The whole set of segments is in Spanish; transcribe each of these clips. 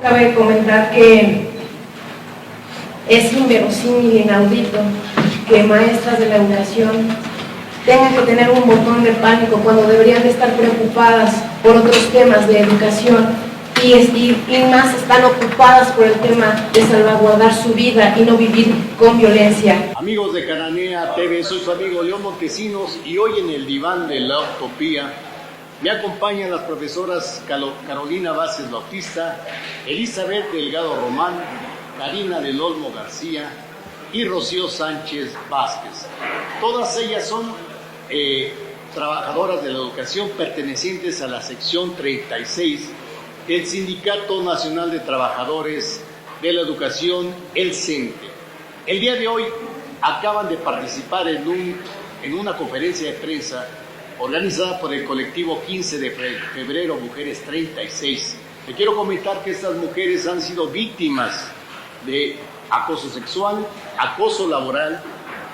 Cabe comentar que es inverosímil y inaudito que maestras de la educación tengan que tener un botón de pánico cuando deberían de estar preocupadas por otros temas de educación y más están ocupadas por el tema de salvaguardar su vida y no vivir con violencia. Amigos de Cananea TV, soy su amigo León Montesinos y hoy en el diván de la utopía me acompañan las profesoras Carolina Vázquez Bautista, Elizabeth Delgado Román, Karina del Olmo García y Rocío Sánchez Vázquez. Todas ellas son trabajadoras de la educación pertenecientes a la sección 36 del Sindicato Nacional de Trabajadores de la Educación, el CENTE. El día de hoy acaban de participar en una conferencia de prensa organizada por el colectivo 15 de febrero, Mujeres 36. Le quiero comentar que estas mujeres han sido víctimas de acoso sexual, acoso laboral,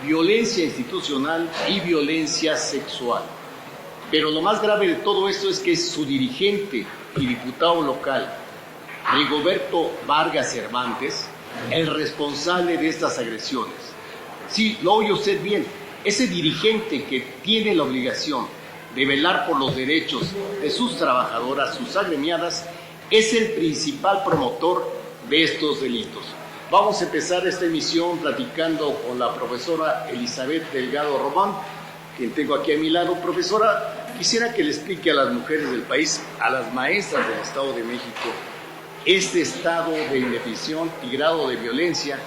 violencia institucional y violencia sexual. Pero lo más grave de todo esto es que su dirigente y diputado local, Rigoberto Vargas Cervantes, el responsable de estas agresiones. Sí, lo oye usted bien, ese dirigente que tiene la obligación de velar por los derechos de sus trabajadoras, sus agremiadas, es el principal promotor de estos delitos. Vamos a empezar esta emisión platicando con la profesora Elizabeth Delgado Román, quien tengo aquí a mi lado. Profesora, quisiera que le explique a las mujeres del país, a las maestras del Estado de México, este estado de indefensión y grado de violencia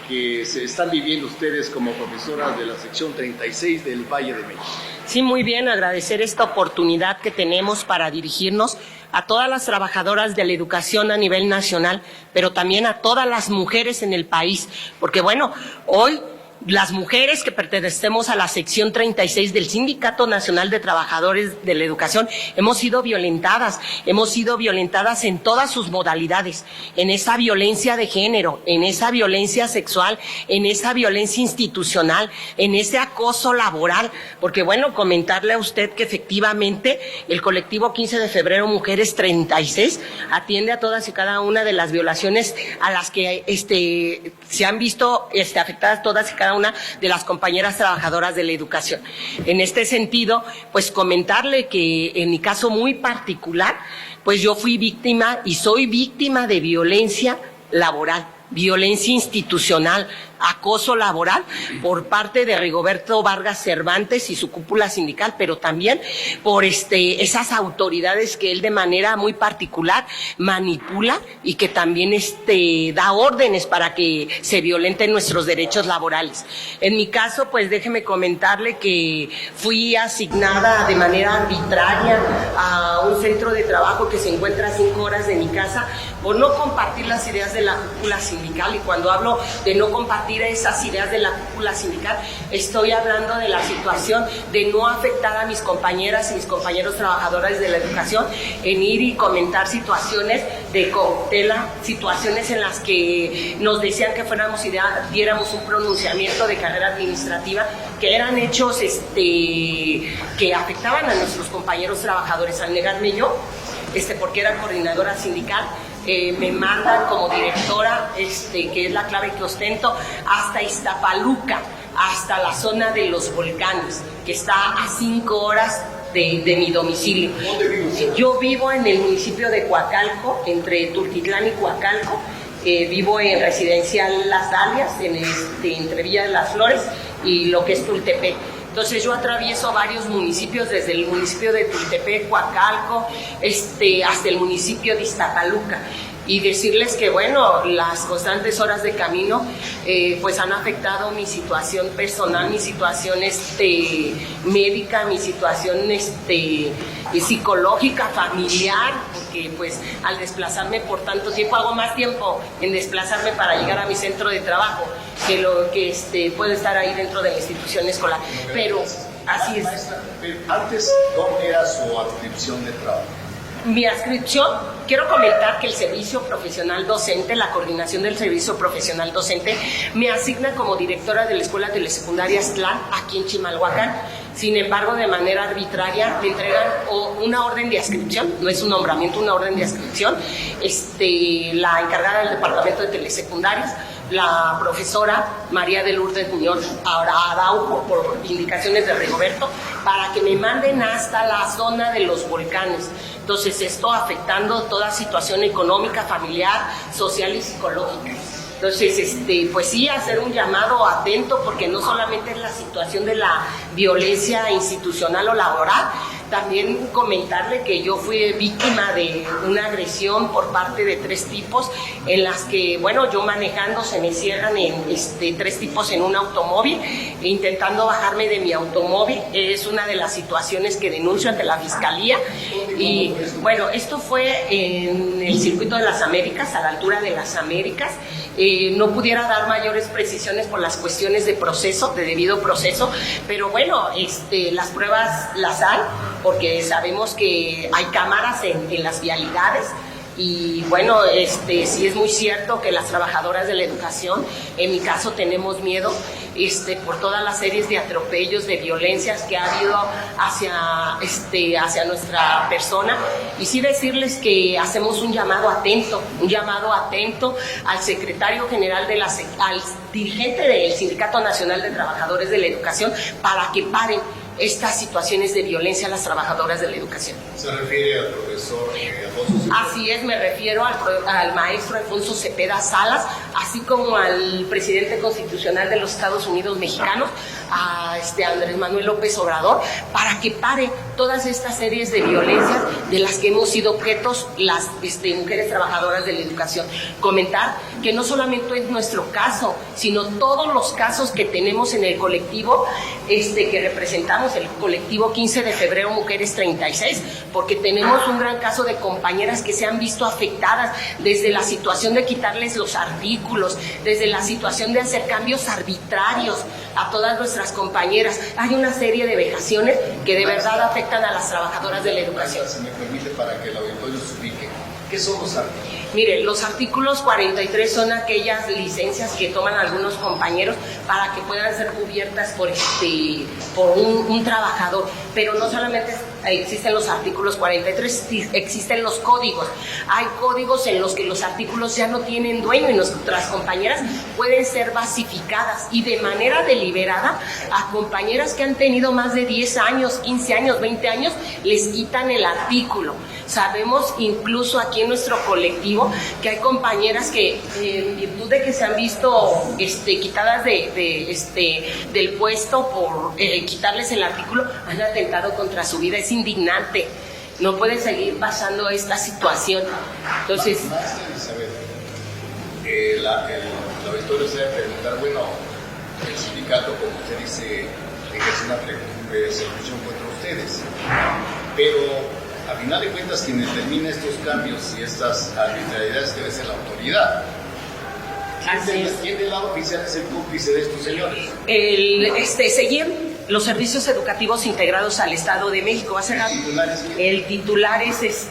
que se están viviendo ustedes como profesoras de la sección 36 del Valle de México. Sí, muy bien, agradecer esta oportunidad que tenemos para dirigirnos a todas las trabajadoras de la educación a nivel nacional, pero también a todas las mujeres en el país, porque bueno, hoy las mujeres que pertenecemos a la sección 36 del Sindicato Nacional de Trabajadores de la Educación hemos sido violentadas en todas sus modalidades, en esa violencia de género, en esa violencia sexual, en esa violencia institucional, en ese acoso laboral, porque bueno, comentarle a usted que efectivamente el colectivo 15 de febrero Mujeres 36 atiende a todas y cada una de las violaciones a las que se han visto afectadas todas y cada una de las compañeras trabajadoras de la educación. En este sentido, pues comentarle que en mi caso muy particular, pues yo fui víctima y soy víctima de violencia laboral, violencia institucional, acoso laboral por parte de Rigoberto Vargas Cervantes y su cúpula sindical, pero también por esas autoridades que él de manera muy particular manipula y que también da órdenes para que se violenten nuestros derechos laborales. En mi caso, pues déjeme comentarle que fui asignada de manera arbitraria a un centro de trabajo que se encuentra a 5 horas de mi casa por no compartir las ideas de la cúpula sindical, y cuando hablo de no compartir esas ideas de la cúpula sindical, estoy hablando de la situación de no afectar a mis compañeras y mis compañeros trabajadores de la educación en ir y comentar situaciones de cautela, situaciones en las que nos decían que fuéramos y diéramos un pronunciamiento de carrera administrativa, que eran hechos que afectaban a nuestros compañeros trabajadores. Al negarme yo, porque era coordinadora sindical, me mandan como directora, que es la clave que ostento, hasta Iztapaluca, hasta la zona de los volcanes, que está a 5 horas de mi domicilio. ¿Dónde vive usted? Yo vivo en el municipio de Coacalco, entre Tultitlán y Coacalco. Vivo en Residencial Las Dalias, entre Villa de las Flores y lo que es Tultepec. Entonces yo atravieso varios municipios, desde el municipio de Tultepec, Coacalco, hasta el municipio de Iztapaluca. Y decirles que, bueno, las constantes horas de camino pues han afectado mi situación personal, mi situación médica, mi situación psicológica, familiar, porque pues al desplazarme por tanto tiempo, hago más tiempo en desplazarme para llegar a mi centro de trabajo que lo que puedo estar ahí dentro de la institución escolar. Pero así es. Antes, ¿cómo era su adscripción de trabajo? Mi adscripción, quiero comentar que el servicio profesional docente, la coordinación del servicio profesional docente, me asigna como directora de la Escuela Telesecundaria Aztlán, aquí en Chimalhuacán. Sin embargo, de manera arbitraria me entregan una orden de adscripción, no es un nombramiento, una orden de adscripción, la encargada del departamento de telesecundarias, la profesora María de Lourdes Muñoz Araujo, por indicaciones de Rigoberto, para que me manden hasta la zona de los volcanes. Entonces, esto afectando toda situación económica, familiar, social y psicológica. Entonces, pues sí, hacer un llamado atento, porque no solamente es la situación de la violencia institucional o laboral, también comentarle que yo fui víctima de una agresión por parte de 3 tipos, en las que, bueno, yo manejando se me cierran 3 tipos en un automóvil, intentando bajarme de mi automóvil. Es una de las situaciones que denuncio ante la Fiscalía. Y bueno, esto fue en el Circuito de las Américas, a la altura de las Américas. No pudiera dar mayores precisiones por las cuestiones de proceso, de debido proceso, pero bueno, las pruebas las hay, porque sabemos que hay cámaras en las vialidades. Y bueno, sí es muy cierto que las trabajadoras de la educación, en mi caso, tenemos miedo por todas las series de atropellos, de violencias que ha habido hacia nuestra persona. Y sí decirles que hacemos un llamado atento al secretario general al dirigente del Sindicato Nacional de Trabajadores de la Educación, para que paren estas situaciones de violencia a las trabajadoras de la educación. ¿Se refiere al profesor Alfonso Cepeda? Así es, me refiero al maestro Alfonso Cepeda Salas, así como al presidente constitucional de los Estados Unidos mexicanos, a Andrés Manuel López Obrador, para que pare todas estas series de violencias de las que hemos sido objetos las mujeres trabajadoras de la educación. Comentar que no solamente es nuestro caso, sino todos los casos que tenemos en el colectivo que representamos, el colectivo 15 de febrero Mujeres 36, porque tenemos un gran caso de compañeras que se han visto afectadas desde la situación de quitarles los artículos, desde la situación de hacer cambios arbitrarios a todas nuestras compañeras. Hay una serie de vejaciones que de verdad afectan a las trabajadoras de la educación. Si me permite, para que el auditorio se ubique, ¿qué son los artículos? Mire, los artículos 43 son aquellas licencias que toman algunos compañeros para que puedan ser cubiertas por un trabajador, pero no solamente existen los artículos 43, existen los códigos. Hay códigos en los que los artículos ya no tienen dueño y nuestras compañeras pueden ser basificadas, y de manera deliberada a compañeras que han tenido más de 10 años, 15 años, 20 años, les quitan el artículo. Sabemos incluso aquí en nuestro colectivo que hay compañeras que en virtud de que se han visto quitadas del puesto por quitarles el artículo, han atentado contra su vida. Es indignante, no puede seguir pasando esta situación. Entonces, Maestra Elizabeth, el auditorio se debe preguntar, bueno, el sindicato, como usted dice, ejerce una persecución contra ustedes, pero a final de cuentas, quien determina estos cambios y estas arbitrariedades debe ser la autoridad. ¿Quién del lado oficial es el cómplice de estos señores? Seguir los servicios educativos integrados al Estado de México. Va a ser el titular es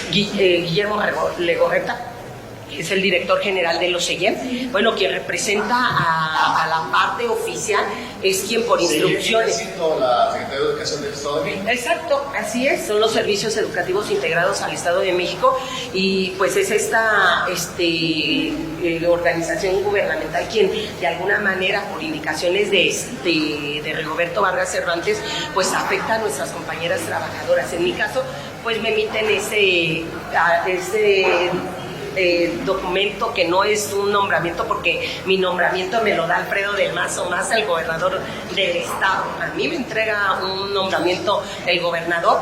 Guillermo Legorreta, que es el director general de los SEYEM. Bueno, quien representa a la parte oficial es quien por instrucciones... la Secretaría de Educación del Estado de México. Exacto, así es, son los servicios educativos integrados al Estado de México, y pues es esta organización gubernamental quien de alguna manera, por indicaciones de Rigoberto Vargas Cervantes, pues afecta a nuestras compañeras trabajadoras. En mi caso, pues me emiten ese documento que no es un nombramiento, porque mi nombramiento me lo da Alfredo del Mazo Maza, el gobernador del estado. A mí me entrega un nombramiento el gobernador,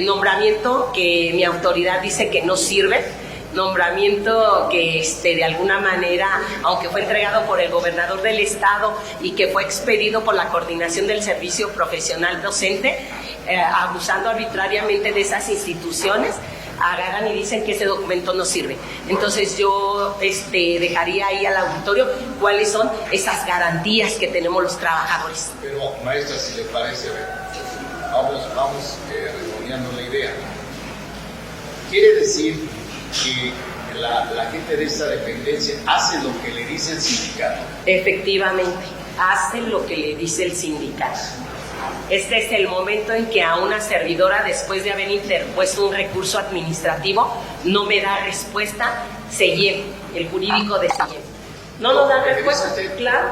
nombramiento que mi autoridad dice que no sirve, nombramiento que de alguna manera, aunque fue entregado por el gobernador del estado y que fue expedido por la coordinación del servicio profesional docente, abusando arbitrariamente de esas instituciones, agarran y dicen que ese documento no sirve. Entonces yo dejaría ahí al auditorio cuáles son esas garantías que tenemos los trabajadores. Pero, maestra, si le parece, vamos redondeando la idea. Quiere decir que la gente de esta dependencia hace lo que le dice el sindicato. Efectivamente. hace lo que le dice el sindicato. Este es el momento en que a una servidora, después de haber interpuesto un recurso administrativo, no me da respuesta, se lleva el jurídico de se lleva. No nos da respuesta, claro.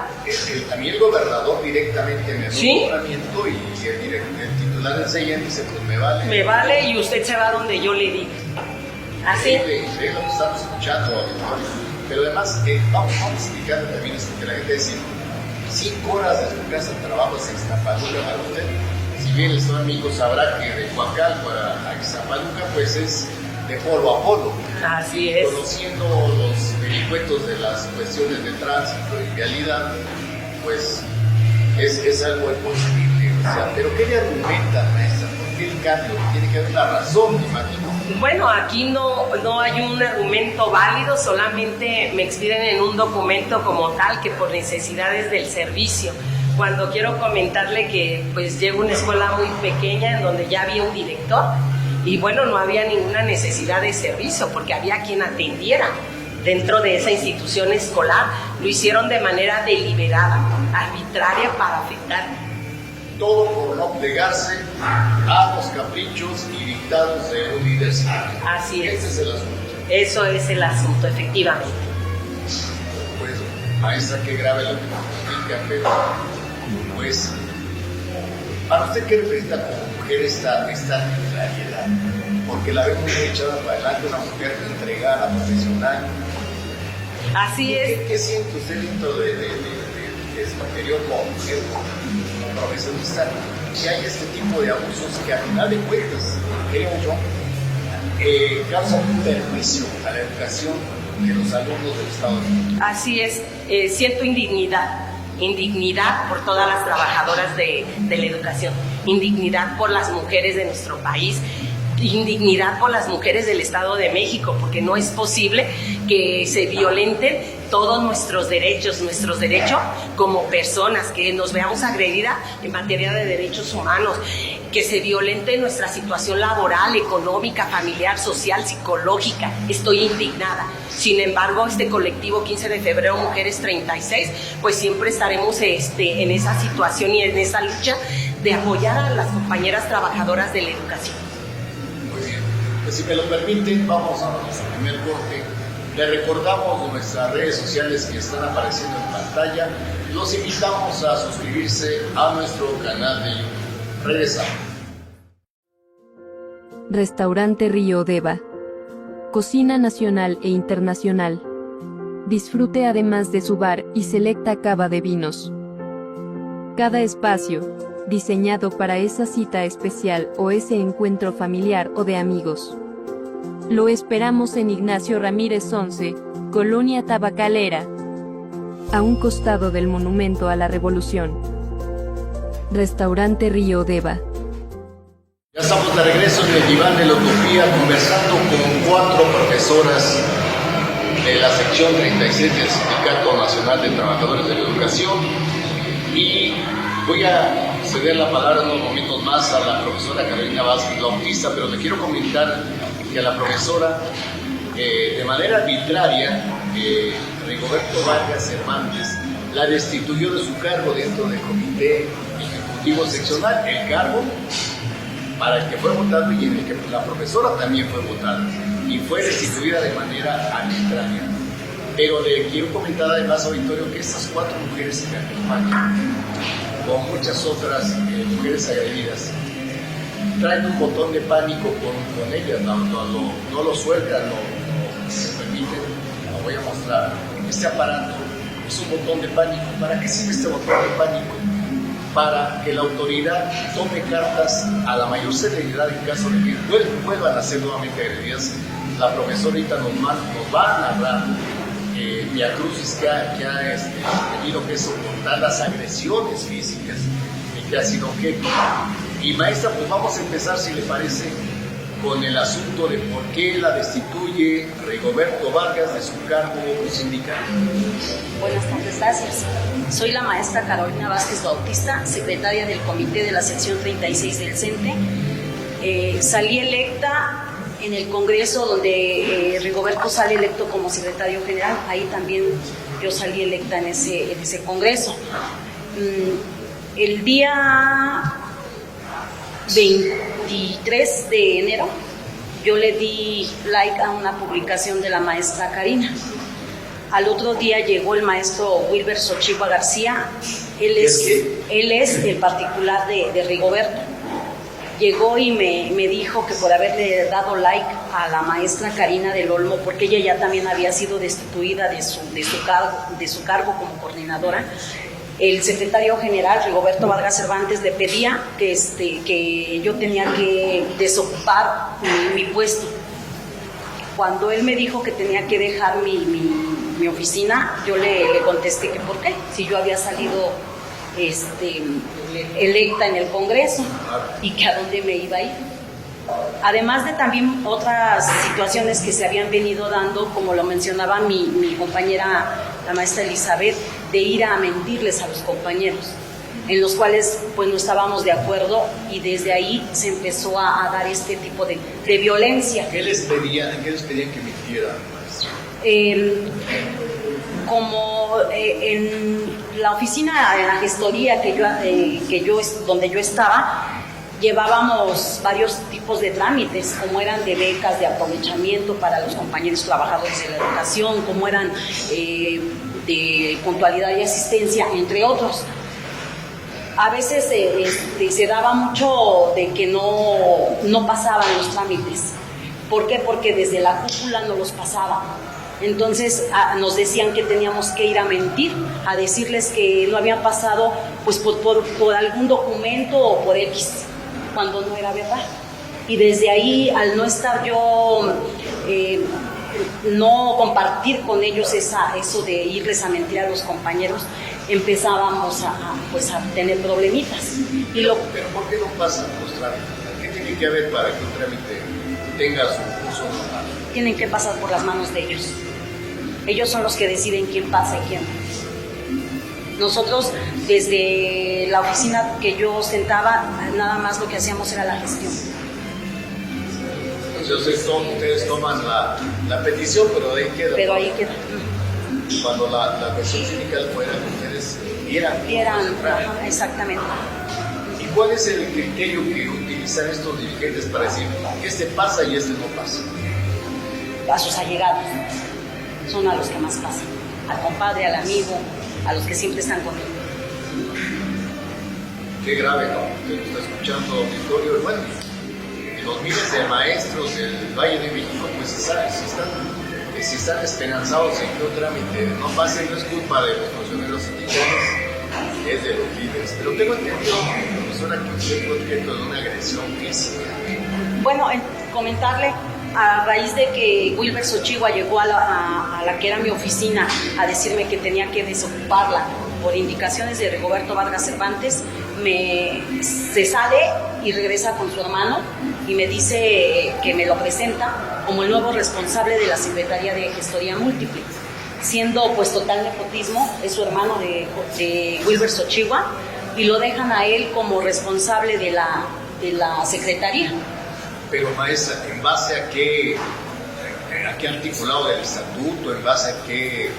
A mí el gobernador directamente me dio ¿sí? un nombramiento y el titular del CEIEN dice, pues me vale. Me vale y usted se va donde yo le diga. Así. Increíble lo que estamos escuchando, pero además vamos explicando también esto que la gente dice, 5 horas de su casa de trabajo es Ixtapaluca para usted. Si bien el Estado de México sabrá que de Coacalco a Ixtapaluca pues es de polo a polo. Así es. Conociendo los vericuetos de las cuestiones de tránsito y vialidad, pues es algo imposible. O sea, pero ¿qué le argumentan, maestra? ¿Por qué el cambio? Tiene que haber una razón, me imagino. Bueno, aquí no hay un argumento válido, solamente me expiden en un documento como tal que por necesidades del servicio. Cuando quiero comentarle que pues llego a una escuela muy pequeña en donde ya había un director y bueno, no había ninguna necesidad de servicio porque había quien atendiera dentro de esa institución escolar. Lo hicieron de manera deliberada, arbitraria para afectar. Todo por no plegarse a los caprichos y dictados de un líder sindical. Así es. Ese es el asunto. Eso es el asunto, efectivamente. Pues, maestra, qué grave lo que nos explica, pero pues, ¿para usted qué representa como mujer esta arbitrariedad? Porque la vemos muy echada para adelante, una mujer entregada, profesional. Así es. ¿Qué siente usted dentro de su interior como mujer, como profesionista, que hay este tipo de abusos que a final de cuentas, creo yo, causan un perjuicio a la educación de los alumnos del Estado de México? Así es, siento indignidad por todas las trabajadoras de la educación, indignidad por las mujeres de nuestro país, indignidad por las mujeres del Estado de México, porque no es posible que se violenten todos nuestros derechos como personas, que nos veamos agredidas en materia de derechos humanos, que se violente nuestra situación laboral, económica, familiar, social, psicológica. Estoy indignada. Sin embargo, este colectivo 15 de febrero, Mujeres 36, pues siempre estaremos en esa situación y en esa lucha de apoyar a las compañeras trabajadoras de la educación. Muy bien. Pues si me lo permiten, vamos a nuestro primer corte. Le recordamos nuestras redes sociales que están apareciendo en pantalla. Los invitamos a suscribirse a nuestro canal de YouTube. Regresamos. Restaurante Río Deva. Cocina nacional e internacional. Disfrute además de su bar y selecta cava de vinos. Cada espacio, diseñado para esa cita especial o ese encuentro familiar o de amigos. Lo esperamos en Ignacio Ramírez 11, Colonia Tabacalera, a un costado del Monumento a la Revolución. Restaurante Río Deva. Ya estamos de regreso en el diván de la utopía, conversando con 4 profesoras de la sección 36 del Sindicato Nacional de Trabajadores de la Educación, y voy a ceder la palabra en unos momentos más a la profesora Carolina Vázquez Bautista, pero le quiero comentar que a la profesora, de manera arbitraria, Rigoberto Vargas Cervantes la destituyó de su cargo dentro del Comité Ejecutivo Seccional, el cargo para el que fue votado y en el que la profesora también fue votada, y fue destituida de manera arbitraria. Pero le quiero comentar además, auditorio, que estas 4 mujeres que me acompañan, con muchas otras mujeres agredidas, traen un botón de pánico con ellas, no lo sueltan, no se permiten. Lo voy a mostrar. Este aparato es un botón de pánico. ¿Para qué sirve este botón de pánico? Para que la autoridad tome cartas a la mayor celeridad en caso de que vuelvan a ser nuevamente agredidas. La profesora ahorita nos va a narrar viacrucis que ha tenido que soportar, las agresiones físicas que ha sido objeto. Y maestra, pues vamos a empezar, si le parece, con el asunto de por qué la destituye Rigoberto Vargas de su cargo sindical. Buenas tardes, gracias. Soy la maestra Carolina Vázquez Bautista, secretaria del comité de la sección 36 del CENTE. Salí electa en el Congreso donde Rigoberto sale electo como secretario general. Ahí también yo salí electa en ese Congreso. El día 23 de enero yo le di like a una publicación de la maestra Karina. Al otro día llegó el maestro Wilber Xochigua García, él es el particular de Rigoberto. Llegó y me dijo que por haberle dado like a la maestra Karina del Olmo, porque ella ya también había sido destituida de su cargo como coordinadora, el secretario general Rigoberto Vargas Cervantes le pedía que yo tenía que desocupar mi puesto. Cuando él me dijo que tenía que dejar mi oficina, yo le contesté que por qué, si yo había salido electa en el Congreso y que a dónde me iba a ir. Además de también otras situaciones que se habían venido dando, como lo mencionaba mi compañera, la maestra Elizabeth, de ir a mentirles a los compañeros, en los cuales pues no estábamos de acuerdo, y desde ahí se empezó a dar este tipo de violencia. ¿Qué les pedían que mintieran, maestra? Como en la oficina, en la gestoría donde yo estaba, llevábamos varios tipos de trámites, como eran de becas de aprovechamiento para los compañeros trabajadores de la educación, como eran de puntualidad y asistencia, entre otros. A veces se daba mucho de que no pasaban los trámites. ¿Por qué? Porque desde la cúpula no los pasaban. Entonces nos decían que teníamos que ir a mentir, a decirles que no habían pasado pues por algún documento o por X, cuando no era verdad. Y desde ahí, al no estar yo, no compartir con ellos eso de irles a mentir a los compañeros, empezábamos a tener problemitas. Pero ¿por qué no pasan los trámites? ¿Qué tiene que haber para que un trámite tenga su curso normal? Tienen que pasar por las manos de ellos. Ellos son los que deciden quién pasa y quién no. Nosotros, desde la oficina que yo ostentaba, nada más lo que hacíamos era la gestión. Entonces ustedes toman la petición, pero ahí queda. Pero ahí queda. Cuando la versión sindical fuera, ustedes vieran. Exactamente. ¿Y cuál es el criterio que utilizan estos dirigentes para decir este pasa y este no pasa? A sus allegados. Son a los que más pasan. Al compadre, al amigo, a los que siempre están conmigo. Qué grave, ¿no? Usted lo está escuchando, auditorio. Y bueno, los miles de maestros del Valle de México, pues si están esperanzados en que un trámite no pase, no es culpa de los funcionarios sindicales, es de los líderes. Pero tengo entendido, profesora, que usted fue objeto de una agresión física. Bueno, comentarle, a raíz de que Wilber Xochigua llegó a la que era mi oficina a decirme que tenía que desocuparla por indicaciones de Rigoberto Vargas Cervantes, se sale y regresa con su hermano y me dice que me lo presenta como el nuevo responsable de la Secretaría de Gestoría Múltiple, siendo pues total nepotismo, es su hermano de Wilber Xochigua, y lo dejan a él como responsable de la Secretaría. Pero maestra, ¿en base a qué articulado del estatuto? ¿En base a qué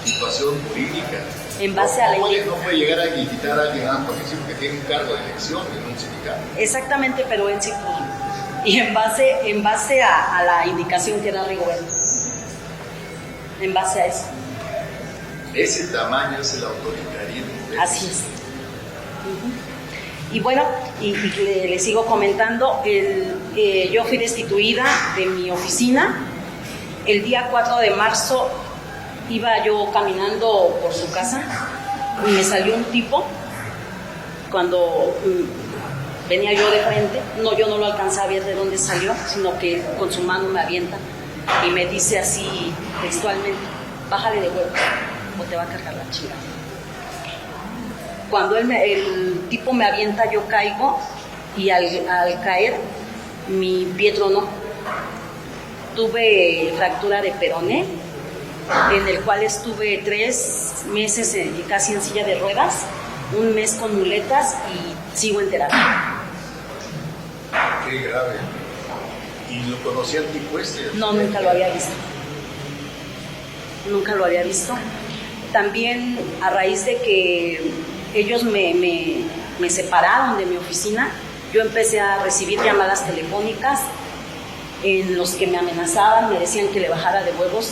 situación jurídica? En base a la ley. No puede llegar a quitar a alguien porque tiene un cargo de elección en un sindicato. Exactamente, pero él sí pudo. Y en base a la indicación que da Rigoberto. En base a eso. Ese tamaño es el autoritarismo. Así es. Y bueno, y le sigo comentando, yo fui destituida de mi oficina. El día 4 de marzo iba yo caminando por su casa y me salió un tipo. Cuando venía yo de frente, yo no lo alcancé a ver de dónde salió, sino que con su mano me avienta y me dice así textualmente: bájale de huevos o te va a cargar la chingada. Cuando el tipo me avienta, yo caigo, y al caer mi pie tronó. Tuve fractura de peroné, en el cual estuve 3 meses casi en silla de ruedas, 1 mes con muletas y sigo en terapia. Qué grave. ¿Y lo conocía el tipo este? No, nunca lo había visto. Nunca lo había visto. También a raíz de que ellos me separaron de mi oficina. Yo empecé a recibir llamadas telefónicas en los que me amenazaban, me decían que le bajara de huevos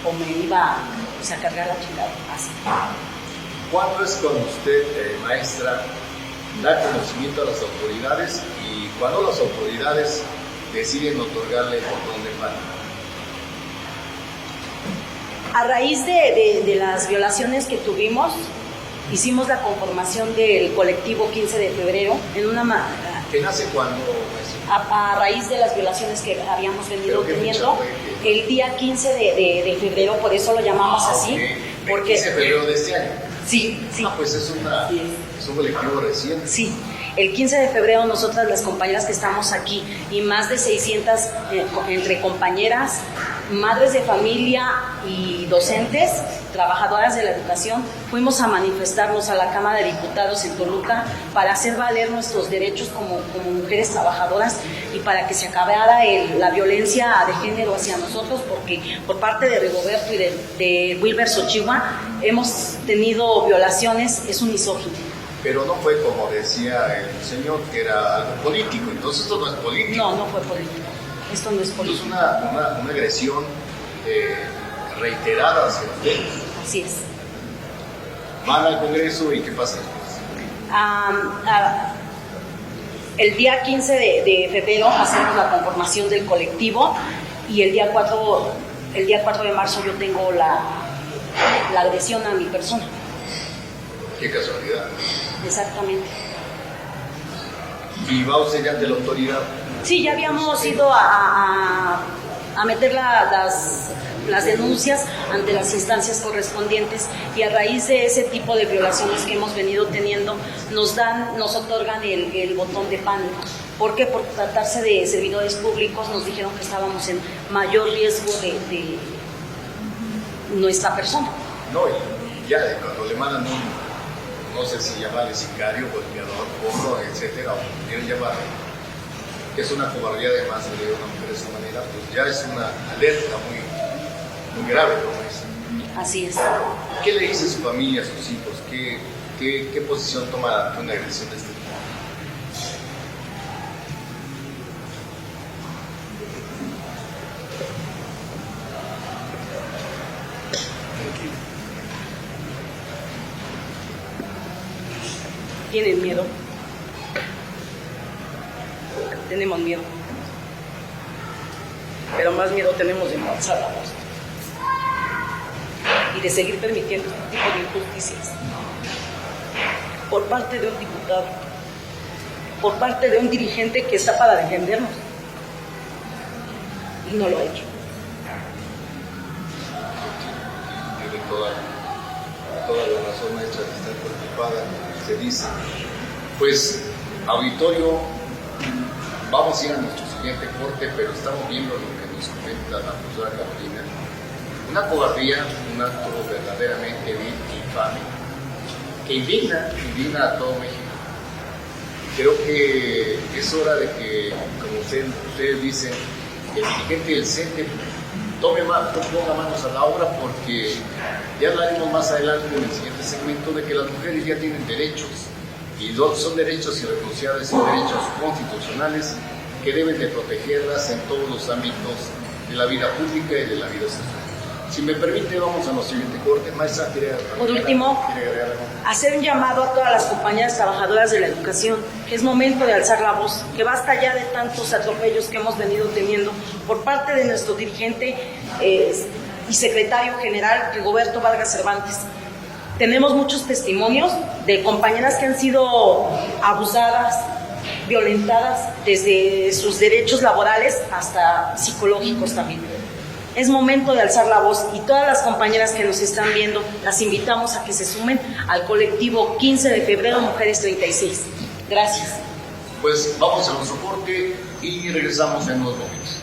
o me iba a cargar la chingada. Así. ¿Cuándo es cuando usted, maestra, da conocimiento a las autoridades y cuando las autoridades deciden otorgarle el botón de pánico? A raíz de las violaciones que tuvimos, hicimos la conformación del colectivo 15 de febrero en una... ¿Qué nace cuando? A raíz de las violaciones que habíamos venido teniendo, el día 15 de febrero, por eso lo llamamos así. Porque, 15 de febrero de este año. Sí, sí. Ah, pues es un colectivo reciente. Sí, el 15 de febrero nosotras las compañeras que estamos aquí y más de 600 entre compañeras, madres de familia y docentes, trabajadoras de la educación, fuimos a manifestarnos a la Cámara de Diputados en Toluca para hacer valer nuestros derechos como mujeres trabajadoras y para que se acabara la violencia de género hacia nosotros, porque por parte de Rigoberto y de Wilber Xochitl hemos tenido violaciones, es un misógino. Pero no fue como decía el señor, que era algo político, entonces esto no es político. No, no fue político. Esto no es político. Es una agresión reiterada hacia ustedes. Así es. Van al Congreso y ¿qué pasa después? El día 15 de febrero hacemos la conformación del colectivo y el día 4 de marzo yo tengo la agresión a mi persona. Qué casualidad. Exactamente. ¿Y va usted ya ante la autoridad? Sí, ya habíamos ido a meter las denuncias ante las instancias correspondientes y a raíz de ese tipo de violaciones que hemos venido teniendo nos otorgan el botón de pánico. ¿Por qué? Por tratarse de servidores públicos nos dijeron que estábamos en mayor riesgo de nuestra persona. No, y ya cuando le mandan no sé si llamarle sicario, golpeador, porro, etcétera, o como quieren llamarle, que es una cobardía además de una mujer de esa manera, pues ya es una alerta muy grave, ¿no? Así es. ¿Qué le dice su familia, a sus hijos? ¿Qué posición toma ante una agresión de este tipo? Tienen miedo. Tenemos miedo. Pero más miedo tenemos de no alzar la voz y de seguir permitiendo este tipo de injusticias por parte de un diputado, por parte de un dirigente que está para defendernos y no lo ha hecho. Tiene toda la razón, maestra, que está preocupada. Se dice, pues, auditorio, vamos a ir a nuestro siguiente corte, pero estamos viendo lo que nos comenta la profesora Carolina. Una cobardía, un acto verdaderamente vil e infame, que indigna a todo México. Creo que es hora de que, como ustedes dicen, el dirigente del CENTE ponga manos a la obra, porque ya hablaremos más adelante en el siguiente segmento de que las mujeres ya tienen derechos, y son derechos irrenunciables, son derechos constitucionales que deben de protegerlas en todos los ámbitos de la vida pública y de la vida social. Si me permite, vamos a nuestro siguiente corte. Maestra, por último, hacer un llamado a todas las compañeras trabajadoras de la educación, que es momento de alzar la voz, que basta ya de tantos atropellos que hemos venido teniendo por parte de nuestro dirigente y secretario general, Rigoberto Vargas Cervantes. Tenemos muchos testimonios de compañeras que han sido abusadas, violentadas desde sus derechos laborales hasta psicológicos también. Es momento de alzar la voz y todas las compañeras que nos están viendo, las invitamos a que se sumen al colectivo 15 de febrero Mujeres 36. Gracias. Pues vamos a nuestro corte y regresamos en unos momentos.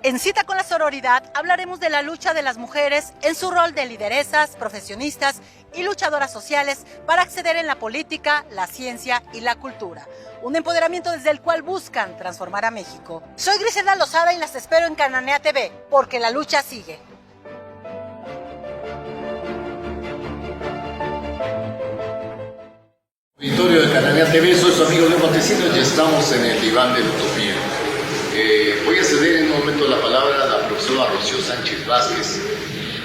En Cita con la Sororidad hablaremos de la lucha de las mujeres en su rol de lideresas, profesionistas y luchadoras sociales para acceder en la política, la ciencia y la cultura. Un empoderamiento desde el cual buscan transformar a México. Soy Griselda Lozada y las espero en Cananea TV, porque la lucha sigue. Auditorio de Cananea TV, soy su amigo Leo Montesinos y estamos en el diván de la utopía. Voy a ceder en un momento la palabra a la profesora Rocío Sánchez Vázquez.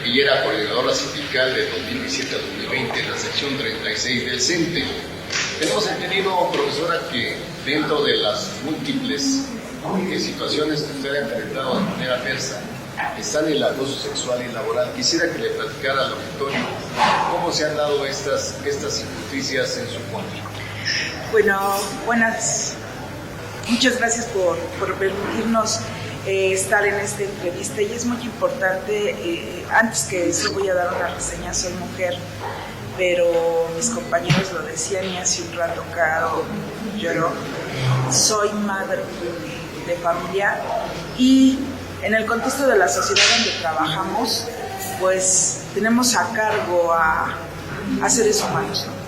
Ella era coordinadora sindical del 2017 al 2020 en la sección 36 del CENTE. Tenemos entendido, profesora, que dentro de las múltiples situaciones que usted ha enfrentado de manera adversa están el acoso sexual y laboral. Quisiera que le platicara al auditorio cómo se han dado estas injusticias en su contra. Bueno, muchas gracias por permitirnos estar en esta entrevista, y es muy importante. Antes que eso voy a dar una reseña. Soy mujer, pero mis compañeros lo decían y hace un rato Caro lloró. Soy madre de familia, y en el contexto de la sociedad donde trabajamos, pues tenemos a cargo a seres humanos, ¿no?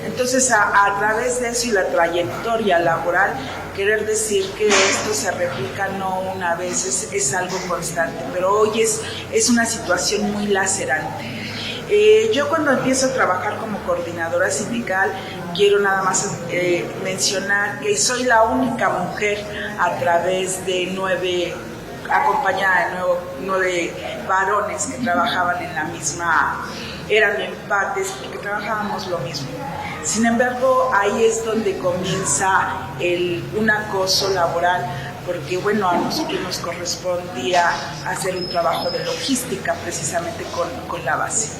Entonces, a través de eso y la trayectoria laboral, querer decir que esto se replica no una vez, es algo constante, pero hoy es una situación muy lacerante. Yo cuando empiezo a trabajar como coordinadora sindical, quiero nada más mencionar que soy la única mujer a través de acompañada de nueve varones que trabajaban en la misma, eran empates porque trabajábamos lo mismo. Sin embargo, ahí es donde comienza un acoso laboral, porque bueno, a nosotros nos correspondía hacer un trabajo de logística precisamente con la base.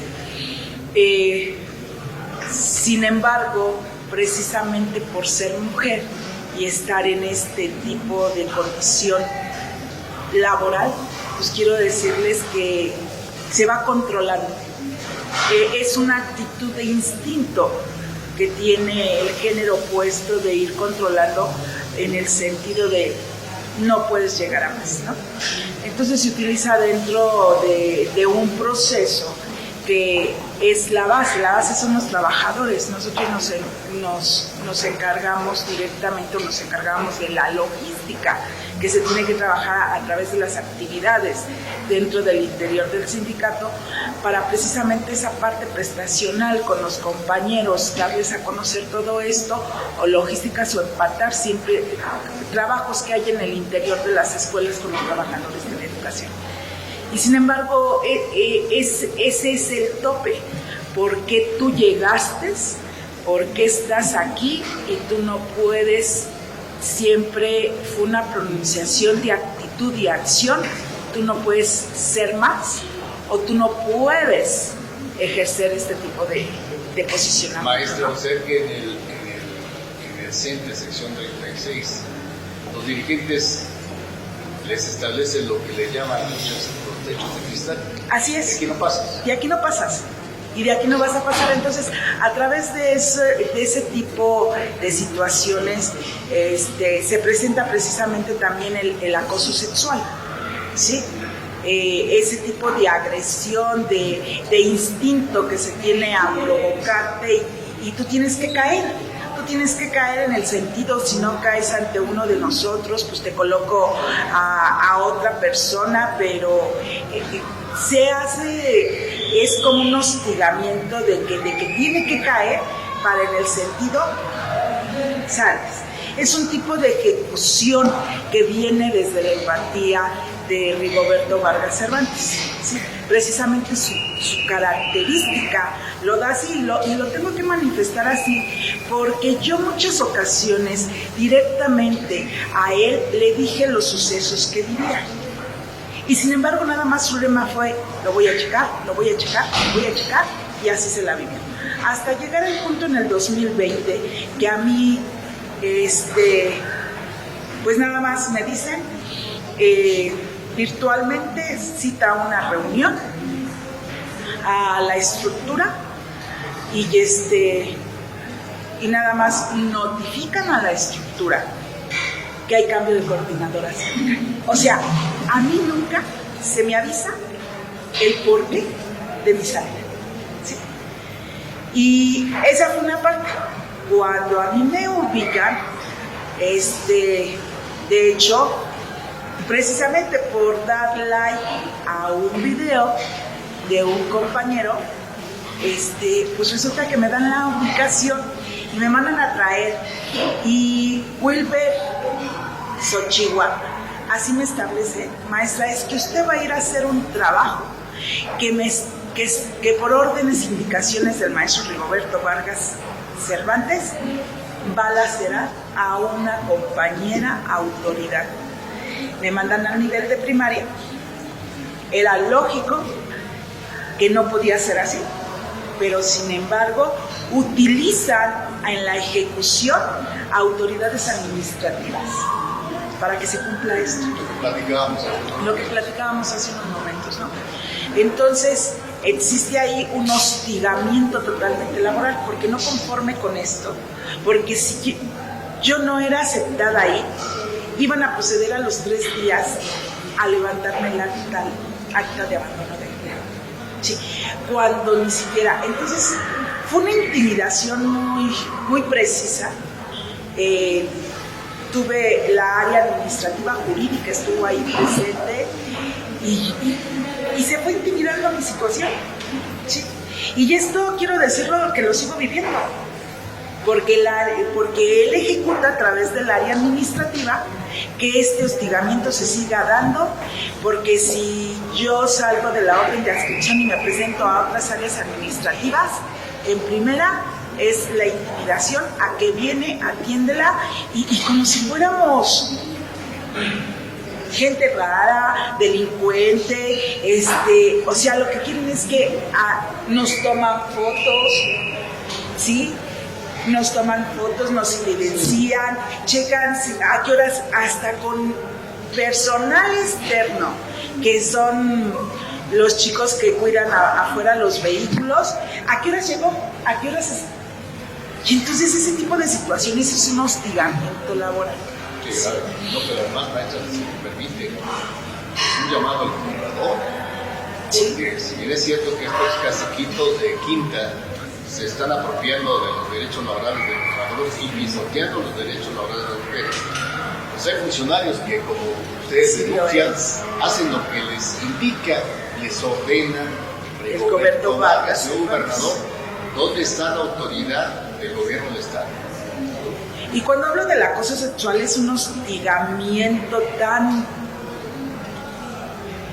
Sin embargo, precisamente por ser mujer y estar en este tipo de condición laboral, pues quiero decirles que se va controlando. Es una actitud de instinto que tiene el género opuesto de ir controlando, en el sentido de no puedes llegar a más, ¿no? Entonces se utiliza dentro de un proceso que es la base. La base son los trabajadores. Nosotros nos encargamos directamente, nos encargamos de la logística que se tiene que trabajar a través de las actividades dentro del interior del sindicato, para precisamente esa parte prestacional con los compañeros, darles a conocer todo esto, o logísticas, o empatar siempre trabajos que hay en el interior de las escuelas con los trabajadores de la educación. Y sin embargo, ese es el tope. ¿Por qué tú llegaste? ¿Por qué estás aquí? Y tú no puedes. Siempre fue una pronunciación de actitud y acción. Tú no puedes ser más, o tú no puedes ejercer este tipo de posicionamiento. Maestra, usted que en el CENTE, sección 36, los dirigentes les establecen lo que le llaman los techos de cristal. Así es. Y aquí no pasas. Y aquí no pasas. Y de aquí no vas a pasar. Entonces, a través de ese tipo de situaciones, se presenta precisamente también el acoso sexual, ¿sí? Ese tipo de agresión, de instinto que se tiene a provocarte, y tú tienes que caer. Tú tienes que caer en el sentido, si no caes ante uno de nosotros, pues te coloco a otra persona, pero se hace, es como un hostigamiento de que tiene que caer para, en el sentido, ¿sabes? Es un tipo de ejecución que viene desde la empatía de Rigoberto Vargas Cervantes, ¿sí? Precisamente su característica lo da así, y lo tengo que manifestar así, porque yo muchas ocasiones directamente a él le dije los sucesos que vivía. Y sin embargo, nada más su lema fue: lo voy a checar, y así se la vivió. Hasta llegar al punto en el 2020 que a mí, pues nada más me dicen, virtualmente cita una reunión a la estructura, y nada más notifican a la estructura que hay cambio de coordinadora sindical. O sea, a mí nunca se me avisa el porqué de mi salida. ¿Sí? Y esa fue una parte. Cuando a mí me ubican, de hecho, precisamente por dar like a un video de un compañero, pues resulta que me dan la ubicación y me mandan a traer. Y Wilber Xochihua así me establece: maestra, es que usted va a ir a hacer un trabajo que por órdenes e indicaciones del maestro Rigoberto Vargas Cervantes va a lacerar a una compañera autoridad. Me mandan al nivel de primaria. Era lógico que no podía ser así, pero sin embargo utilizan en la ejecución autoridades administrativas para que se cumpla esto. Lo que platicábamos hace unos momentos, ¿no? Entonces, existe ahí un hostigamiento totalmente laboral, porque no conforme con esto, porque si yo no era aceptada ahí, iban a proceder a los 3 días a levantarme el acta de abandono de empleo. Sí, cuando ni siquiera. Entonces, fue una intimidación muy precisa. Tuve la área administrativa jurídica, estuvo ahí presente y se fue intimidando mi situación. ¿Sí? Y esto quiero decirlo que lo sigo viviendo, porque él ejecuta a través del área administrativa que este hostigamiento se siga dando, porque si yo salgo de la orden de adscripción y me presento a otras áreas administrativas, en primera es la intimidación a que viene, atiéndela, y como si fuéramos gente rara, delincuente, o sea, lo que quieren es que nos toman fotos, ¿sí? Nos toman fotos, nos evidencian, checan a qué horas, hasta con personal externo, que son los chicos que cuidan afuera los vehículos, a qué horas llegó, a qué horas y entonces ese tipo de situaciones es un hostigamiento laboral. Sí, claro. No, pero además, maestra, si me permite, un llamado al gobernador, porque si bien es cierto que estos caciquitos de Quinta se están apropiando de los derechos laborales de los trabajadores y pisoteando los derechos laborales de las mujeres, pues hay funcionarios que, como ustedes denuncian, hacen lo que les indica, les ordena el Rigoberto Vargas, el gobernador. ¿Dónde está la autoridad del gobierno del Estado? Y cuando hablo del acoso sexual es un hostigamiento tan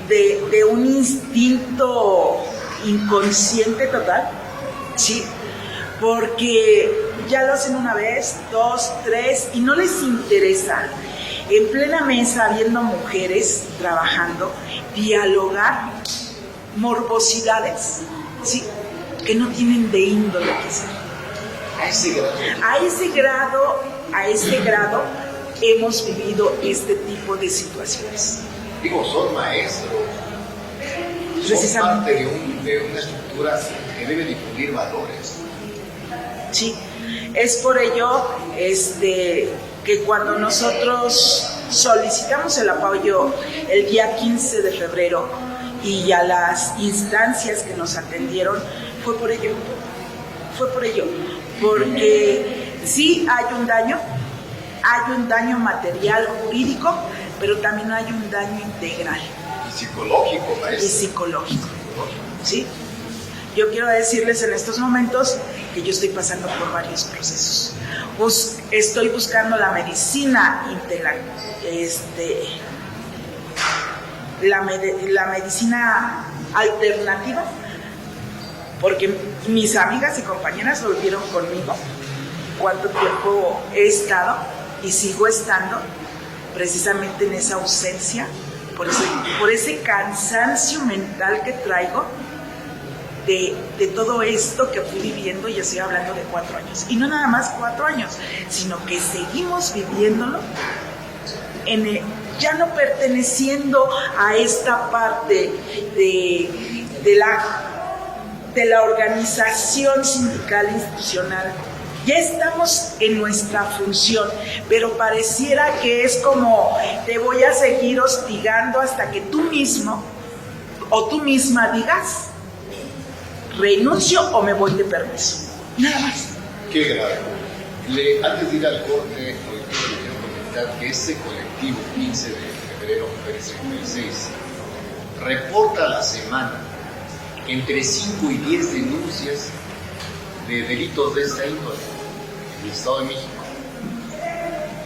de un instinto inconsciente total, ¿sí? Porque ya lo hacen una vez, 2, 3 y no les interesa, en plena mesa, habiendo mujeres trabajando, dialogar morbosidades, ¿sí? Que no tienen de índole que ser. A ese grado hemos vivido este tipo de situaciones. Digo, son maestros, son parte de una estructura que debe difundir valores. Sí, es por ello que cuando nosotros solicitamos el apoyo el día 15 de febrero y a las instancias que nos atendieron, fue por ello, porque sí hay un daño material, jurídico, pero también hay un daño integral. Y psicológico, maestro. Y psicológico, ¿sí? Yo quiero decirles en estos momentos que yo estoy pasando por varios procesos. Estoy buscando la medicina integral, la medicina alternativa, porque mis amigas y compañeras volvieron conmigo cuánto tiempo he estado y sigo estando precisamente en esa ausencia, por ese cansancio mental que traigo de todo esto que fui viviendo. Y estoy hablando de 4 años, y no nada más 4 años, sino que seguimos viviéndolo ya no perteneciendo a esta parte de la organización sindical institucional Ya estamos en nuestra función, pero pareciera que es como te voy a seguir hostigando hasta que tú mismo o tú misma digas renuncio o me voy de permiso. Nada más. Qué grave. Antes de ir al corte, le quiero comentar que este colectivo 15 de febrero, Mujeres 36, reporta a la semana entre 5 y 10 denuncias de delitos de esta índole en el Estado de México.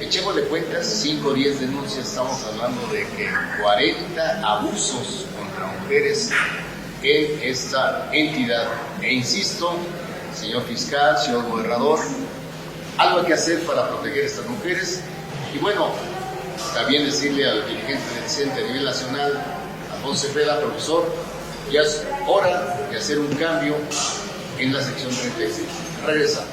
Echémosle cuentas, 5 o 10 denuncias, estamos hablando de que 40 abusos contra mujeres en esta entidad. E insisto, señor fiscal, señor gobernador, algo hay que hacer para proteger a estas mujeres. Y bueno, también decirle al dirigente del CENTE a nivel nacional, Alfonso Cepeda, profesor, ya es hora de hacer un cambio en la sección 36. Regresamos.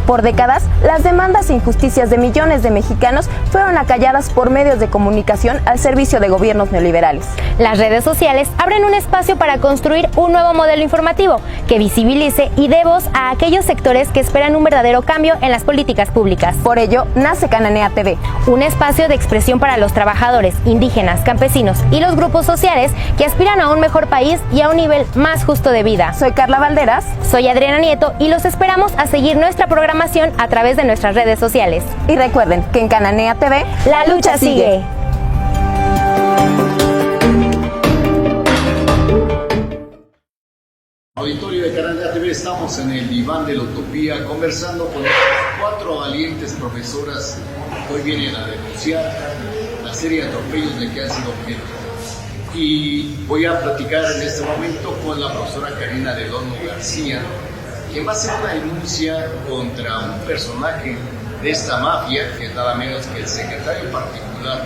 Por décadas, las demandas e injusticias de millones de mexicanos fueron acalladas por medios de comunicación al servicio de gobiernos neoliberales. Las redes sociales abren un espacio para construir un nuevo modelo informativo que visibilice y dé voz a aquellos sectores que esperan un verdadero cambio en las políticas públicas. Por ello, nace Cananea TV, un espacio de expresión para los trabajadores, indígenas, campesinos y los grupos sociales que aspiran a un mejor país y a un nivel más justo de vida. Soy Carla Valderas. Soy Adriana Nieto y los esperamos a seguir nuestra programación a través de nuestras redes sociales. Y recuerden que en Cananea TV, la lucha sigue. Auditorio de Cananea TV, estamos en el diván de la utopía conversando con 4 valientes profesoras que hoy vienen a denunciar la serie de atropellos de que han sido objeto. Y voy a platicar en este momento con la profesora Karina del Olmo García, quien va a hacer una denuncia contra un personaje de esta mafia, que es nada menos que el secretario particular,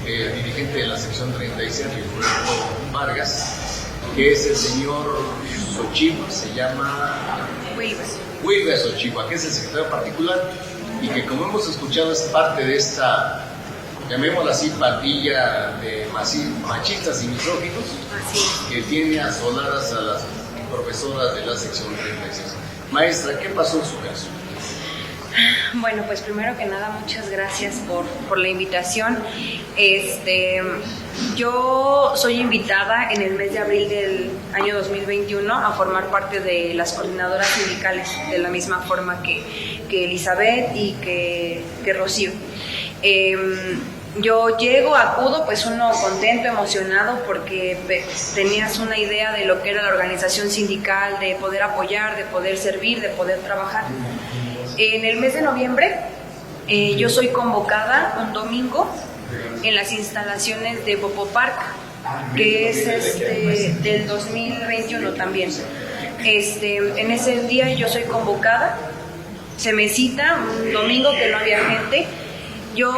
dirigente de la sección 36, Roberto Vargas, que es el señor Xochitl, se llama Wilber Xochitl, que es el secretario particular y que, como hemos escuchado, es parte de esta, llamémosla así, pandilla de machistas y misóginos que tiene asoladas a las profesoras de la sección 36. Maestra, ¿qué pasó en su caso? Bueno, pues primero que nada, muchas gracias por la invitación. Yo soy invitada en el mes de abril del año 2021 a formar parte de las coordinadoras sindicales, de la misma forma que Elizabeth y que Rocío. Yo llego, acudo, pues uno contento, emocionado, porque tenías una idea de lo que era la organización sindical, de poder apoyar, de poder servir, de poder trabajar. En el mes de noviembre yo soy convocada un domingo en las instalaciones de Popo Park, que es del 2021 también. En ese día yo soy convocada, se me cita un domingo que no había gente. Yo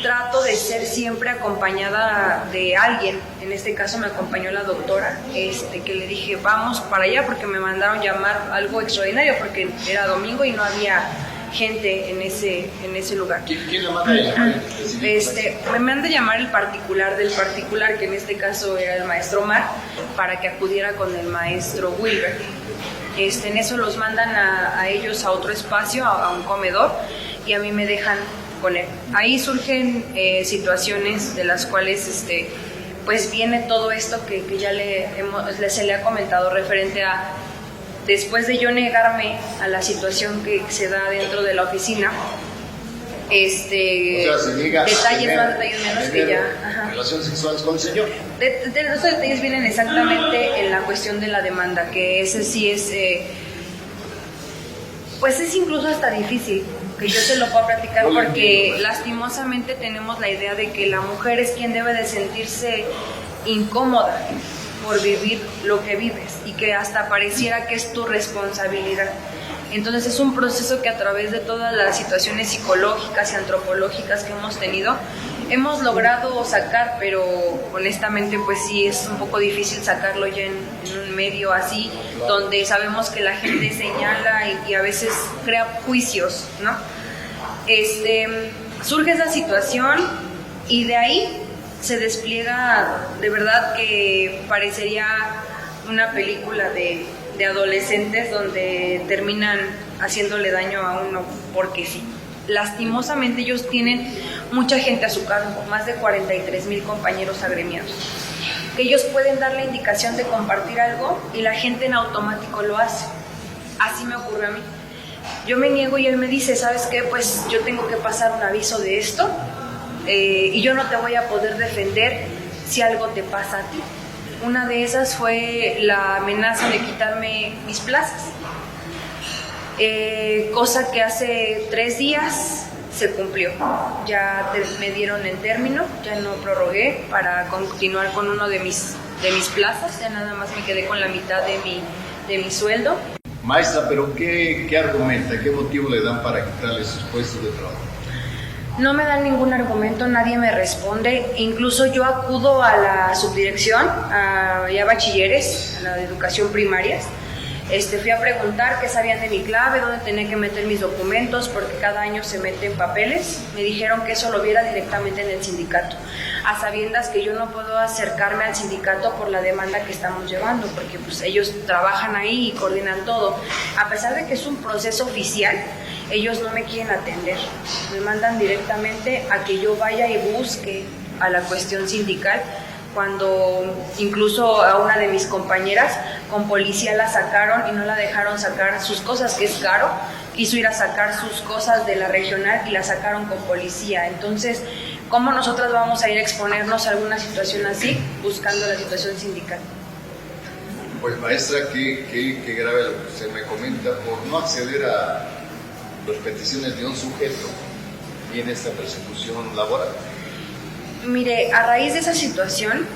trato de ser siempre acompañada de alguien. En este caso me acompañó la doctora, que le dije vamos para allá porque me mandaron llamar algo extraordinario porque era domingo y no había gente en ese lugar. ¿Quién la manda a llamar? Me manda a llamar el particular del particular, que en este caso era el maestro Omar, para que acudiera con el maestro Wilber. En eso los mandan a ellos a otro espacio, a un comedor, y a mí me dejan con él. Ahí surgen situaciones de las cuales pues viene todo esto que ya se le ha comentado referente a, después de yo negarme a la situación que se da dentro de la oficina, o sea, se niega detalles más, detalles menos que ya. Ajá. Relaciones sexuales con el señor. Los detalles vienen exactamente en la cuestión de la demanda, que ese sí es, pues es incluso hasta difícil que yo se lo pueda platicar, porque lastimosamente tenemos la idea de que la mujer es quien debe de sentirse incómoda por vivir lo que vives y que hasta pareciera que es tu responsabilidad. Entonces es un proceso que a través de todas las situaciones psicológicas y antropológicas que hemos tenido, hemos logrado sacar, pero honestamente pues sí es un poco difícil sacarlo ya en un medio así, donde sabemos que la gente señala y a veces crea juicios, ¿no? Surge esa situación y de ahí se despliega, de verdad que parecería una película de adolescentes donde terminan haciéndole daño a uno porque sí. Lastimosamente ellos tienen mucha gente a su cargo, más de 43,000 compañeros agremiados, que ellos pueden dar la indicación de compartir algo y la gente en automático lo hace. Así me ocurre a mí. Yo me niego y él me dice, ¿sabes qué? Pues yo tengo que pasar un aviso de esto y yo no te voy a poder defender si algo te pasa a ti. Una de esas fue la amenaza de quitarme mis plazas, cosa que hace 3 días se cumplió. Ya me dieron el término, ya no prorrogué para continuar con uno de mis plazas, ya nada más me quedé con la mitad de mi sueldo. Maestra, pero ¿qué argumenta? ¿Qué motivo le dan para quitarle sus puestos de trabajo? No me dan ningún argumento, nadie me responde. Incluso yo acudo a la subdirección, a bachilleres, a la de educación primaria. Fui a preguntar qué sabían de mi clave, dónde tenía que meter mis documentos, porque cada año se meten papeles. Me dijeron que eso lo viera directamente en el sindicato, a sabiendas que yo no puedo acercarme al sindicato por la demanda que estamos llevando, porque pues ellos trabajan ahí y coordinan todo. A pesar de que es un proceso oficial, ellos no me quieren atender. Me mandan directamente a que yo vaya y busque a la cuestión sindical, cuando incluso a una de mis compañeras con policía la sacaron y no la dejaron sacar sus cosas, que es caro. Quiso ir a sacar sus cosas de la regional y la sacaron con policía. Entonces, ¿cómo nosotras vamos a ir a exponernos a alguna situación así buscando la situación sindical? Pues maestra, qué grave lo que usted me comenta. Por no acceder a las peticiones de un sujeto viene esta persecución laboral. Mire, a raíz de esa situación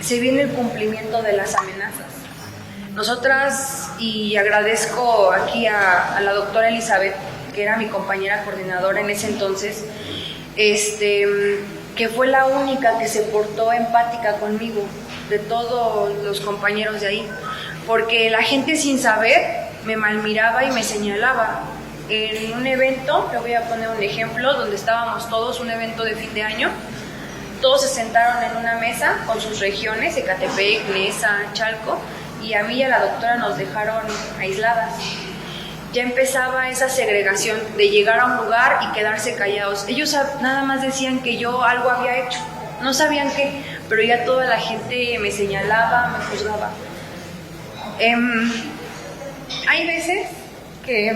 se viene el cumplimiento de las amenazas. Nosotras, y agradezco aquí a la doctora Elizabeth, que era mi compañera coordinadora en ese entonces, que fue la única que se portó empática conmigo, de todos los compañeros de ahí, porque la gente sin saber me malmiraba y me señalaba. En un evento, le voy a poner un ejemplo, donde estábamos todos, un evento de fin de año, todos se sentaron en una mesa con sus regiones, Ecatepec, Nesa, Chalco, y a mí y a la doctora nos dejaron aisladas. Ya empezaba esa segregación de llegar a un lugar y quedarse callados. Ellos nada más decían que yo algo había hecho, no sabían qué, pero ya toda la gente me señalaba, me juzgaba. Hay veces que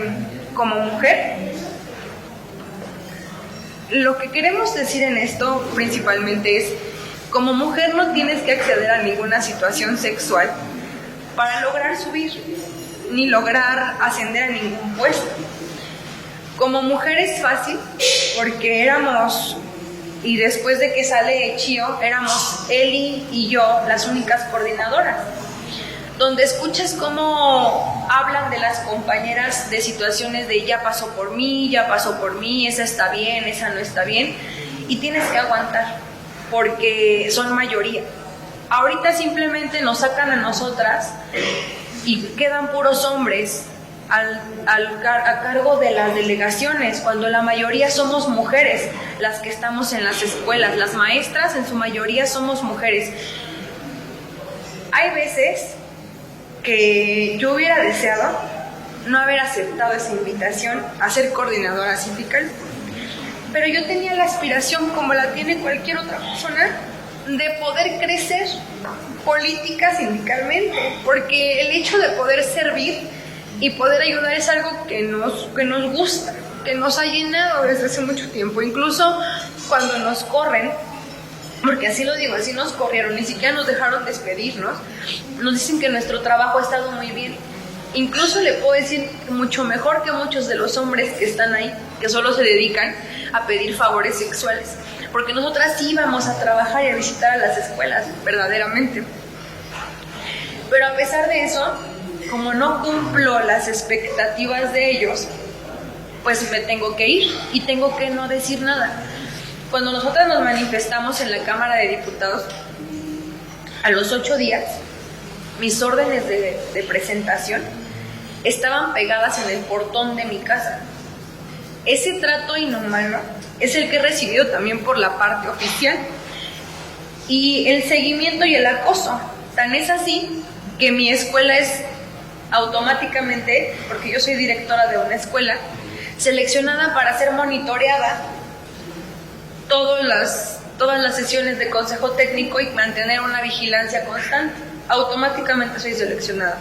como mujer, lo que queremos decir en esto principalmente es, como mujer no tienes que acceder a ninguna situación sexual para lograr subir, ni lograr ascender a ningún puesto. Como mujer es fácil, porque éramos, y después de que sale Chío, éramos Eli y yo las únicas coordinadoras, donde escuchas cómo hablan de las compañeras de situaciones de ya pasó por mí, esa está bien, esa no está bien, y tienes que aguantar, porque son mayoría. Ahorita simplemente nos sacan a nosotras y quedan puros hombres a cargo de las delegaciones, cuando la mayoría somos mujeres las que estamos en las escuelas, las maestras en su mayoría somos mujeres. Hay veces que yo hubiera deseado no haber aceptado esa invitación a ser coordinadora sindical, pero yo tenía la aspiración, como la tiene cualquier otra persona, de poder crecer política sindicalmente, porque el hecho de poder servir y poder ayudar es algo que nos gusta, que nos ha llenado desde hace mucho tiempo. Incluso cuando nos corren, porque así lo digo, así nos corrieron, ni siquiera nos dejaron despedirnos, nos dicen que nuestro trabajo ha estado muy bien. Incluso le puedo decir mucho mejor que muchos de los hombres que están ahí, que solo se dedican a pedir favores sexuales, porque nosotras íbamos a trabajar y a visitar a las escuelas, verdaderamente. Pero a pesar de eso, como no cumplo las expectativas de ellos, pues me tengo que ir y tengo que no decir nada. Cuando nosotras nos manifestamos en la Cámara de Diputados, a los 8 días, mis órdenes de presentación estaban pegadas en el portón de mi casa. Ese trato inhumano es el que he recibido también por la parte oficial. y el seguimiento y el acoso. Tan es así que mi escuela es automáticamente, porque yo soy directora de una escuela, seleccionada para ser monitoreada todas las sesiones de consejo técnico y mantener una vigilancia constante. Automáticamente soy seleccionada.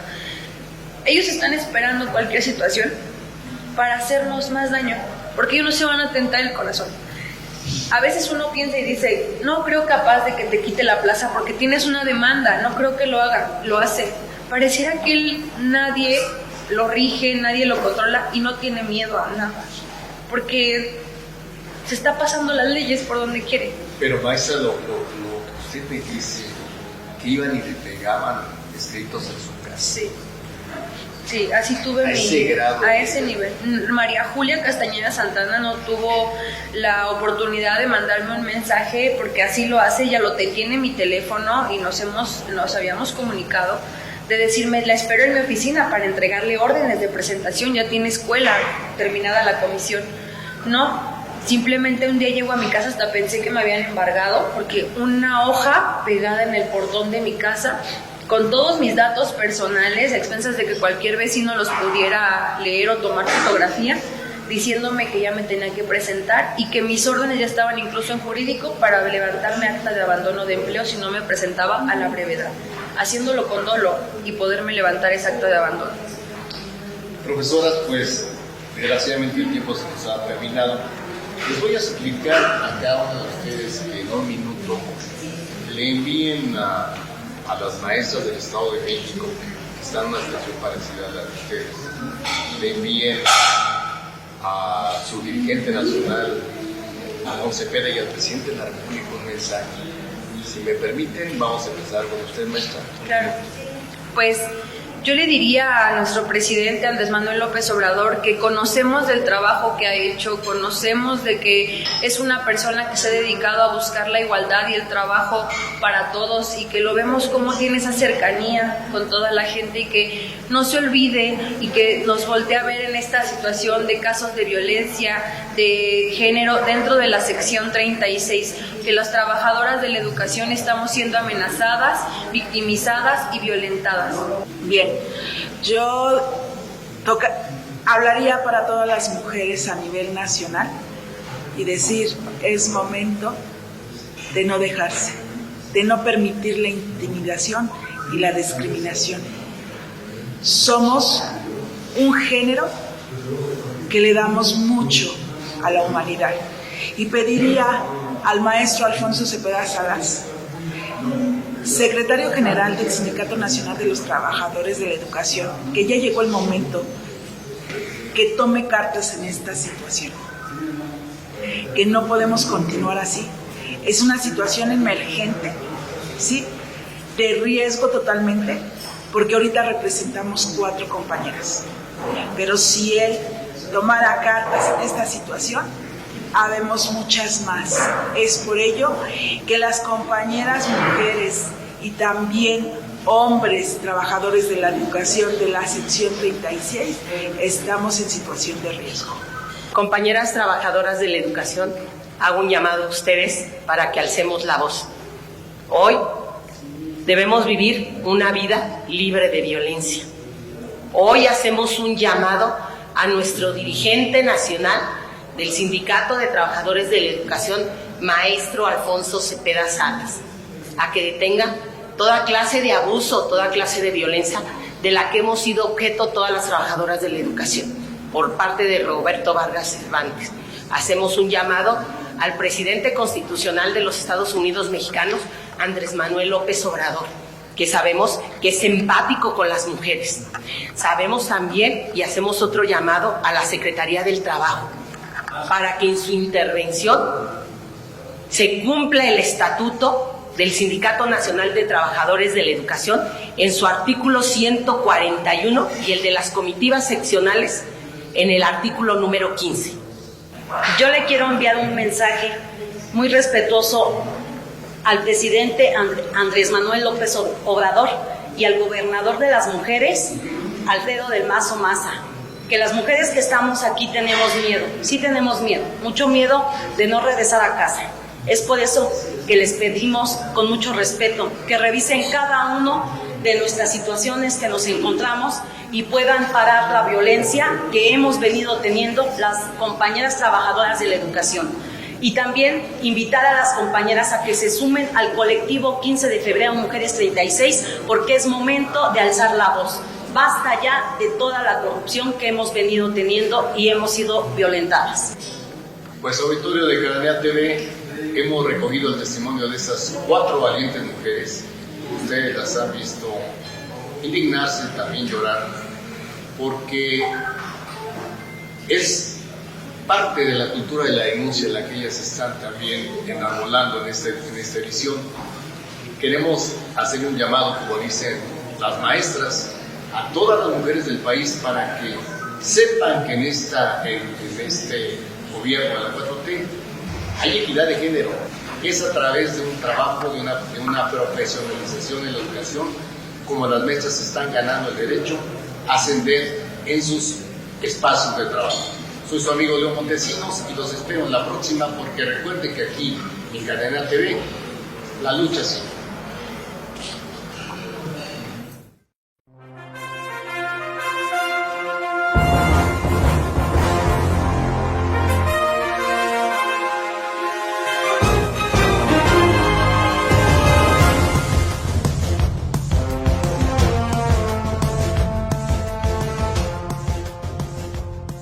Ellos están esperando cualquier situación para hacernos más daño, porque ellos no se van a tentar el corazón. A veces uno piensa y dice, no creo capaz de que te quite la plaza porque tienes una demanda, no creo que lo haga, lo hace. Pareciera que nadie lo rige, nadie lo controla y no tiene miedo a nada, porque se está pasando las leyes por donde quiere. Pero maestra, lo que usted me dice, que iban y le pegaban escritos en su casa. Sí, así tuve a ese nivel. María Julia Castañeda Santana no tuvo la oportunidad de mandarme un mensaje porque así lo hace, ella lo tiene mi teléfono y nos habíamos comunicado de decirme, la espero en mi oficina para entregarle órdenes de presentación, ya tiene escuela, terminada la comisión. No, simplemente un día llego a mi casa, hasta pensé que me habían embargado porque una hoja pegada en el portón de mi casa con todos mis datos personales, a expensas de que cualquier vecino los pudiera leer o tomar fotografía, diciéndome que ya me tenía que presentar y que mis órdenes ya estaban incluso en jurídico para levantarme acta de abandono de empleo si no me presentaba a la brevedad, haciéndolo con dolo y poderme levantar esa acta de abandono. Profesoras, pues desgraciadamente el tiempo se nos ha terminado. Les voy a explicar a cada uno de ustedes que en un minuto le envíen a las maestras del Estado de México, que están en una situación parecida a la de ustedes, le envíen a su dirigente nacional, a Don Cepeda, y al presidente de la República un mensaje. Si me permiten, vamos a empezar con usted, maestra. Claro, pues yo le diría a nuestro presidente Andrés Manuel López Obrador que conocemos del trabajo que ha hecho, conocemos de que es una persona que se ha dedicado a buscar la igualdad y el trabajo para todos y que lo vemos como tiene esa cercanía con toda la gente y que no se olvide y que nos voltee a ver en esta situación de casos de violencia de género dentro de la sección 36, que las trabajadoras de la educación estamos siendo amenazadas, victimizadas y violentadas. Bien, yo hablaría para todas las mujeres a nivel nacional y decir, es momento de no dejarse, de no permitir la intimidación y la discriminación. Somos un género que le damos mucho a la humanidad y pediría al maestro Alfonso Cepeda Salas, secretario general del Sindicato Nacional de los Trabajadores de la Educación, que ya llegó el momento que tome cartas en esta situación, que no podemos continuar así. Es una situación emergente, ¿sí?, de riesgo totalmente, porque ahorita representamos 4 compañeras, pero si él tomara cartas en esta situación, habemos muchas más. Es por ello que las compañeras mujeres y también hombres trabajadores de la educación de la sección 36 estamos en situación de riesgo. Compañeras trabajadoras de la educación, hago un llamado a ustedes para que alcemos la voz. Hoy debemos vivir una vida libre de violencia. Hoy hacemos un llamado a nuestro dirigente nacional del Sindicato de Trabajadores de la Educación, maestro Alfonso Cepeda Salas, a que detenga toda clase de abuso, toda clase de violencia de la que hemos sido objeto todas las trabajadoras de la educación por parte de Roberto Vargas Cervantes. Hacemos un llamado al presidente constitucional de los Estados Unidos mexicanos, Andrés Manuel López Obrador, que sabemos que es empático con las mujeres. Sabemos también, y hacemos otro llamado a la Secretaría del Trabajo, para que en su intervención se cumpla el estatuto del Sindicato Nacional de Trabajadores de la Educación en su artículo 141 y el de las comitivas seccionales en el artículo número 15. Yo le quiero enviar un mensaje muy respetuoso al presidente Andrés Manuel López Obrador y al gobernador de las mujeres, Alfredo del Mazo Maza, que las mujeres que estamos aquí tenemos miedo, sí tenemos miedo, mucho miedo de no regresar a casa. Es por eso que les pedimos con mucho respeto, que revisen cada uno de nuestras situaciones que nos encontramos y puedan parar la violencia que hemos venido teniendo las compañeras trabajadoras de la educación. Y también invitar a las compañeras a que se sumen al colectivo 15 de febrero Mujeres 36, porque es momento de alzar la voz. Basta ya de toda la corrupción que hemos venido teniendo y hemos sido violentadas. Pues auditorio de Cananea TV, hemos recogido el testimonio de estas 4 valientes mujeres. Ustedes las han visto indignarse, también llorar, porque es parte de la cultura de la denuncia en la que ellas están también enarbolando en esta edición. Queremos hacer un llamado, como dicen las maestras, a todas las mujeres del país para que sepan que en este gobierno de la 4T hay equidad de género. Es a través de un trabajo, de una profesionalización en la educación, como las maestras están ganando el derecho a ascender en sus espacios de trabajo. Soy su amigo León Montesinos y los espero en la próxima, porque recuerde que aquí en Cananea TV la lucha sigue.